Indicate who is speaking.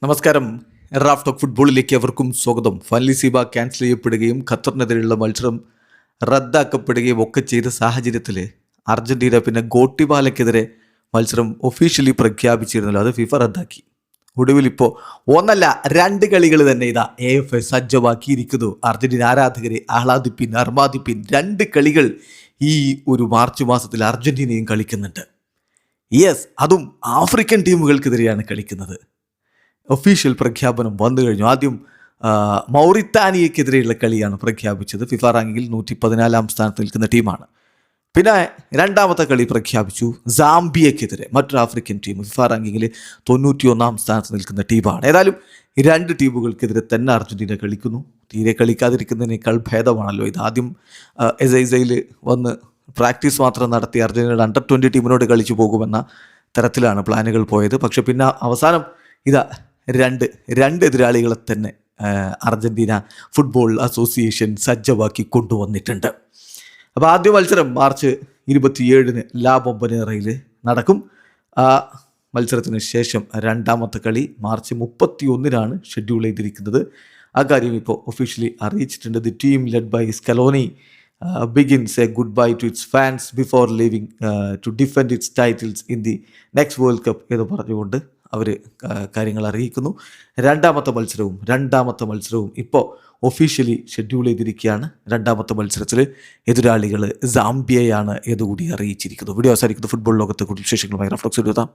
Speaker 1: നമസ്കാരം. Raf talk ഫുട്ബോളിലേക്ക് അവർക്കും സ്വാഗതം. ഫാൻലിസീബ ക്യാൻസൽ ചെയ്യപ്പെടുകയും ഖത്തറിനെതിരെയുള്ള മത്സരം റദ്ദാക്കപ്പെടുകയും ഒക്കെ ചെയ്ത സാഹചര്യത്തിൽ അർജന്റീന പിന്നെ ഗോട്ടിബാലയ്ക്കെതിരെ മത്സരം ഒഫീഷ്യലി പ്രഖ്യാപിച്ചിരുന്നല്ലോ, അത് ഫിഫ റദ്ദാക്കി. ഒടുവിൽ ഇപ്പോൾ ഒന്നല്ല രണ്ട് കളികൾ തന്നെ ഇതാ AFA സജ്ജമാക്കിയിരിക്കുന്നു. അർജന്റീന ആരാധകരെ ആഹ്ലാദിപ്പിൻ അർമാദിപ്പിൻ. രണ്ട് കളികൾ ഈ ഒരു മാർച്ച് മാസത്തിൽ അർജന്റീനയും കളിക്കുന്നുണ്ട്. യെസ്, അതും ആഫ്രിക്കൻ ടീമുകൾക്കെതിരെയാണ് കളിക്കുന്നത്. ഒഫീഷ്യൽ പ്രഖ്യാപനം വന്നു കഴിഞ്ഞു. ആദ്യം മൗറിത്താനിയക്കെതിരെയുള്ള കളിയാണ് പ്രഖ്യാപിച്ചത്. ഫിഫ റാങ്കിങ്ങിൽ 114 സ്ഥാനത്ത് നിൽക്കുന്ന ടീമാണ്. പിന്നെ രണ്ടാമത്തെ കളി പ്രഖ്യാപിച്ചു സാംബിയക്കെതിരെ, മറ്റൊരു ആഫ്രിക്കൻ ടീം. ഫിഫ റാങ്കിങ്ങിൽ 91 സ്ഥാനത്ത് നിൽക്കുന്ന ടീമാണ്. ഏതായാലും ഈ രണ്ട് ടീമുകൾക്കെതിരെ തന്നെ അർജന്റീന കളിക്കുന്നു. തീരെ കളിക്കാതിരിക്കുന്നതിനേക്കാൾ ഭേദമാണല്ലോ ഇത്. ആദ്യം എസൈസയിൽ വന്ന് പ്രാക്ടീസ് മാത്രം നടത്തി അർജന്റീനയുടെ അണ്ടർ 20 ടീമിനോട് കളിച്ചു പോകുമെന്ന തരത്തിലാണ് പ്ലാനുകൾ പോയത്. പക്ഷെ പിന്നെ അവസാനം ഇതാ രണ്ട് എതിരാളികളെ തന്നെ അർജന്റീന ഫുട്ബോൾ അസോസിയേഷൻ സജ്ജമാക്കി കൊണ്ടുവന്നിട്ടുണ്ട്. അപ്പോൾ ആദ്യ മത്സരം മാർച്ച് 27 ലാ ബൊമ്പനേറയിൽ നടക്കും. ആ മത്സരത്തിന് ശേഷം രണ്ടാമത്തെ കളി മാർച്ച് 31 ഷെഡ്യൂൾ ചെയ്തിരിക്കുന്നത്. ആ കാര്യം ഇപ്പോൾ ഒഫീഷ്യലി അറിയിച്ചിട്ടുണ്ട്. The team led by Scaloni begins a goodbye to its fans before leaving to defend its titles in the next World Cup എന്ന് പറഞ്ഞുകൊണ്ട് അവർ കാര്യങ്ങൾ അറിയിക്കുന്നു. രണ്ടാമത്തെ മത്സരവും ഇപ്പോൾ ഒഫീഷ്യലി ഷെഡ്യൂൾ ചെയ്തിരിക്കുകയാണ്. രണ്ടാമത്തെ മത്സരത്തിൽ എതിരാളികൾ സാംബിയയാണ് എന്നുകൂടി അറിയിച്ചിരിക്കുന്നു. വീഡിയോ അവസാനിക്കുന്നു. ഫുട്ബോൾ ലോകത്തെ കൂടുതൽ വിശേഷങ്ങളുമായി റഫ്ലക്സ് എഴുതാം.